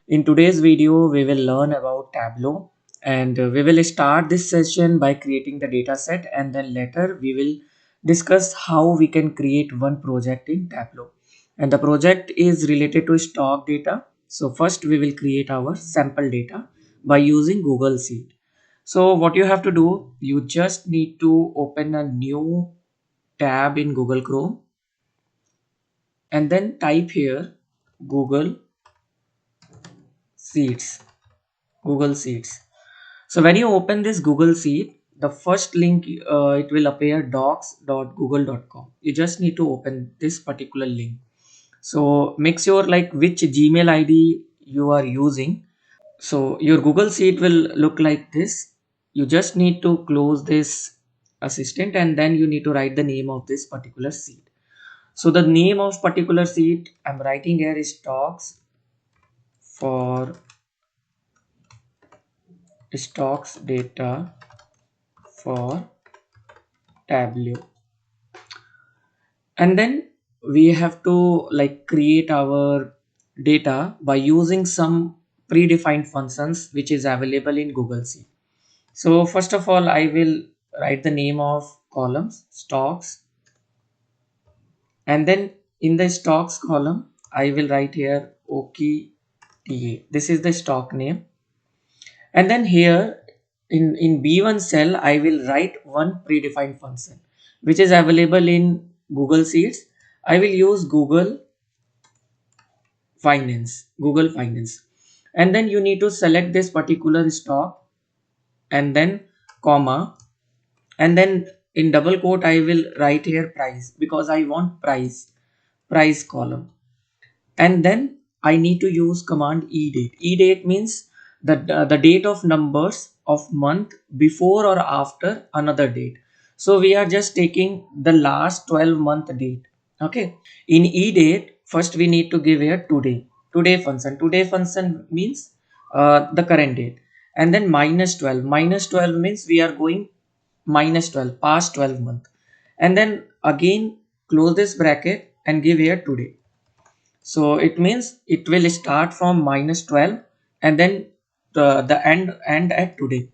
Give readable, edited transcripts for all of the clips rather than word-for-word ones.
In today's video, we will learn about Tableau and we will start this session by creating the data set, and then later we will discuss how we can create one project in Tableau. And the project is related to stock data. So first we will create our sample data by using Google Sheet. So what you have to do, you just need to open a new tab in Google Chrome and then type here Google Sheets. Google Sheets. So when you open this Google Sheet, the first link it will appear docs.google.com. You just need to open this particular link. So make sure like which Gmail ID you are using. So your Google Sheet will look like this. You just need to close this assistant and then you need to write the name of this particular sheet. So the name of particular sheet I'm writing here is stocks for stocks data for Tableau. And then we have to like create our data by using some predefined functions which is available in Google Sheet. So first of all, I will write the name of columns stocks, and then in the stocks column I will write here OKTA. This is the stock name. And then here in B1 cell, I will write one predefined function which is available in Google Sheets. I will use Google Finance. And then you need to select this particular stock and then comma. And then in double quote, I will write here price because I want price column. And then I need to use command edate. Edate means the date of numbers of month before or after another date. So we are just taking the last 12-month date. Okay. In edate, first we need to give here today. Today function means the current date. And then minus 12. Minus 12 means we are going minus 12 past 12 month. And then again close this bracket and give here today. So it means it will start from minus 12 and then the end at today.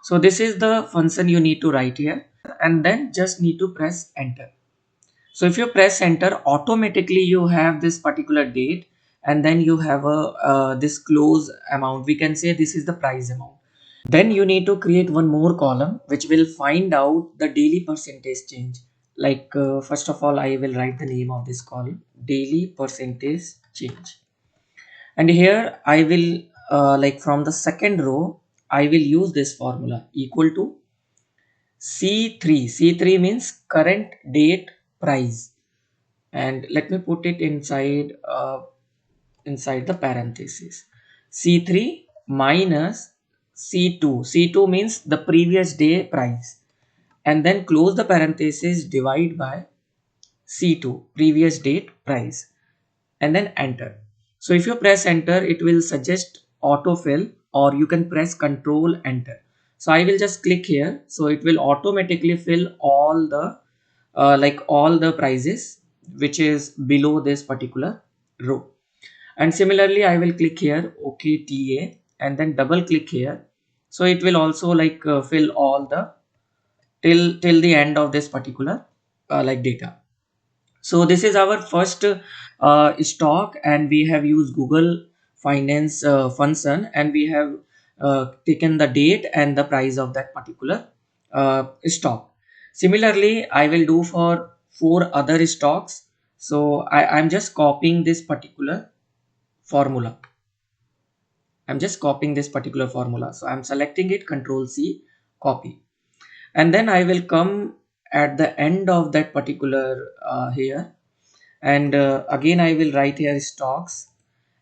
So this is the function you need to write here, and then just need to press enter. So if you press enter, automatically you have this particular date, and then you have a this close amount. We can say this is the price amount. Then you need to create one more column which will find out the daily percentage change. Like first of all, I will write the name of this column, daily percentage change. And here I will like from the second row, I will use this formula equal to C3. C3 means current date price. And let me put it inside the parenthesis. C3 minus C2. C2 means the previous day price, and then close the parenthesis, divide by C2 previous date price, and then enter. So if you press enter, it will suggest autofill, or you can press control enter. So I will just click here, so it will automatically fill all the like all the prices which is below this particular row. And similarly I will click here OKTA and then double click here, so it will also like fill all the till the end of this particular like data. So this is our first stock, and we have used Google Finance function, and we have taken the date and the price of that particular stock. Similarly, I will do for 4 other stocks. So I'm just copying this particular formula. I'm just copying this particular formula. So I'm selecting it, Control C, copy. And then I will come at the end of that particular here, and again I will write here stocks,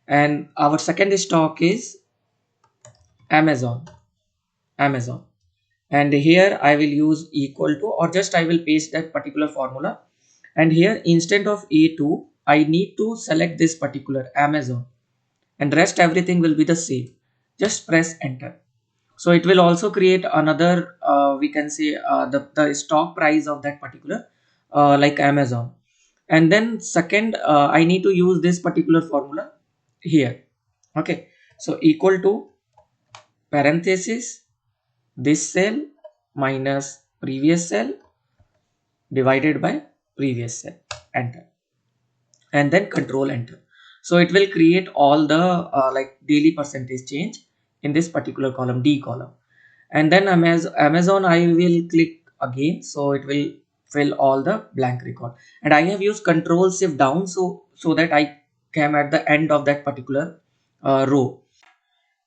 and our second stock is Amazon. And here I will use equal to, or just I will paste that particular formula, and here instead of A2 I need to select this particular Amazon, and rest everything will be the same. Just press enter. So it will also create another we can say the stock price of that particular like Amazon. And then second I need to use this particular formula here. Okay. So equal to parenthesis this cell minus previous cell divided by previous cell, enter, and then control enter. So it will create all the like daily percentage change in this particular column, D column. And then Amazon I will click again, so it will fill all the blank record. And I have used control shift down so that I came at the end of that particular row.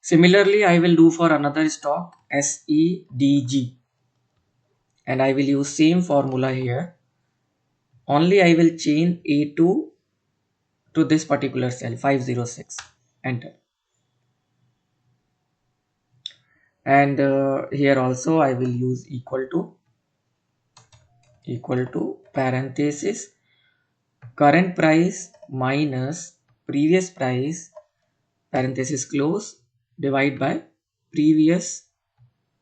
Similarly I will do for another stock, SEDG, and I will use same formula here. Only I will change A2 to this particular cell 506, enter. And here also I will use equal to parenthesis current price minus previous price parenthesis close divide by previous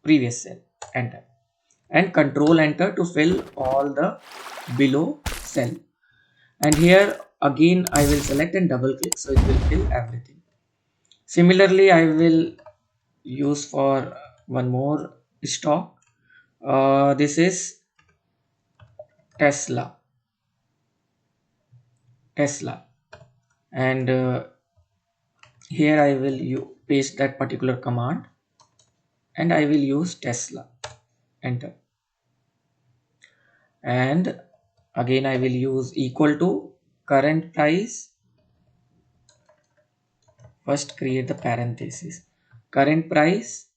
cell, enter, and control enter to fill all the below cell. And here again I will select and double click, so it will fill everything. Similarly I will use for one more stock. This is Tesla, and here I will paste that particular command, and I will use Tesla, enter. And again I will use equal to current price, first create the parenthesis, current price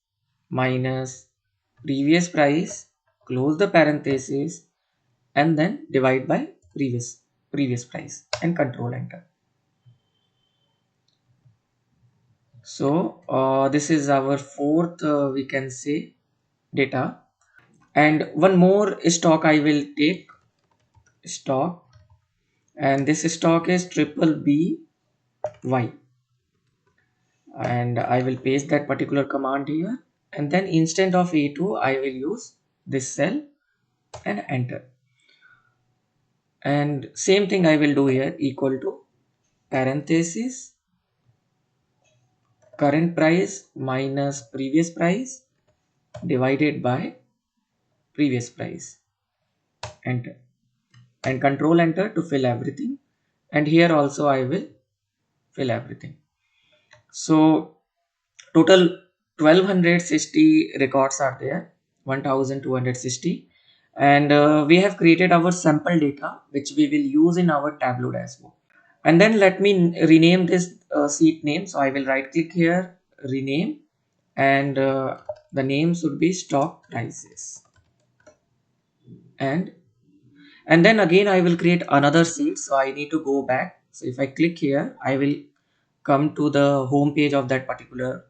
minus previous price, close the parenthesis, and then divide by previous price, and control enter. So this is our fourth we can say data. And one more stock I will take, stock, and this stock is triple B Y, and I will paste that particular command here, and then instead of A2 I will use this cell and enter. And same thing I will do here, equal to parenthesis current price minus previous price divided by previous price, enter, and control enter to fill everything. And here also I will fill everything. So total 1260 records are there, 1260. And we have created our sample data which we will use in our Tableau dashboard. And then let me rename this sheet name. So I will right click here, rename, and the name should be stock prices. And then again I will create another sheet, so I need to go back. So if I click here, I will come to the home page of that particular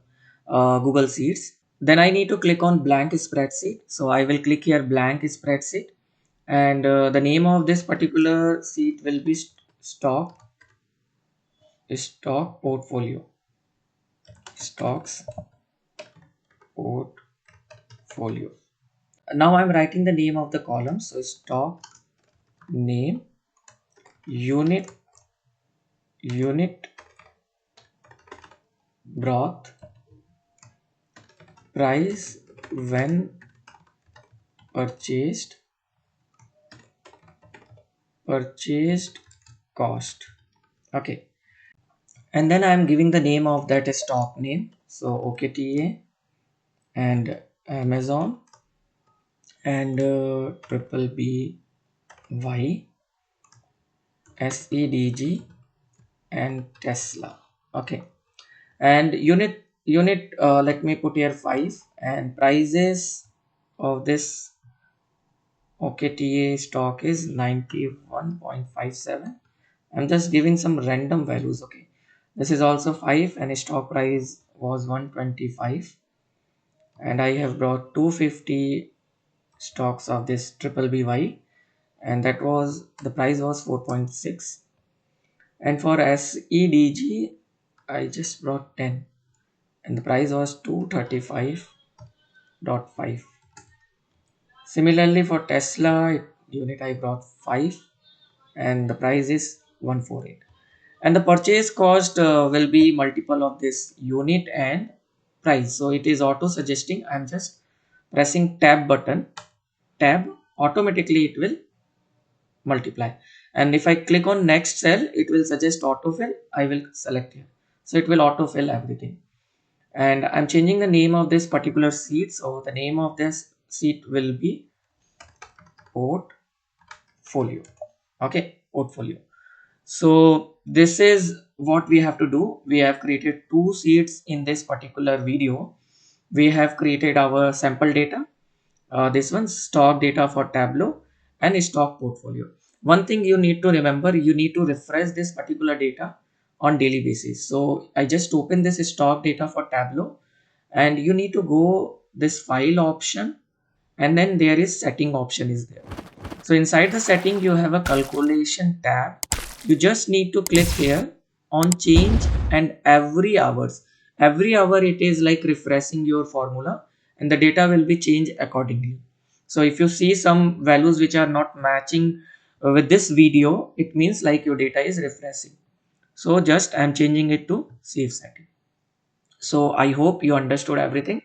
Google Sheets. Then I need to click on blank spreadsheet, so I will click here blank spreadsheet, and the name of this particular sheet will be stock portfolio, stocks portfolio. Now I'm writing the name of the column, so stock name, unit broth, price when purchased, cost. Okay, and then I'm giving the name of that stock name, so OKTA, and Amazon, and triple B Y, SEDG, and Tesla. Okay, and unit let me put here 5, and prices of this OKTA stock is 91.57. I'm just giving some random values. Okay, this is also 5, and stock price was 125, and I have brought 250 stocks of this triple BY, and that was the price was 4.6. And for SEDG I just brought 10, and the price was 235.5. Similarly for Tesla unit I brought 5, and the price is 148. and the purchase cost will be multiple of this unit and price. So it is auto suggesting. I'm just pressing tab button, tab, automatically it will multiply. And if I click on next cell, it will suggest autofill. I will select here, so it will autofill everything. And I'm changing the name of this particular sheet. So the name of this sheet will be portfolio. Okay, portfolio. So this is what we have to do. We have created two sheets in this particular video. We have created our sample data, this one stock data for Tableau, and stock portfolio. One thing you need to remember, you need to refresh this particular data on daily basis. So I just open this stock data for Tableau, and you need to go this file option, and then there is setting option is there. So inside the setting you have a calculation tab. You just need to click here on change, and every hour it is like refreshing your formula, and the data will be changed accordingly. So if you see some values which are not matching with this video, it means like your data is refreshing. So just I'm changing it to save setting. So I hope you understood everything.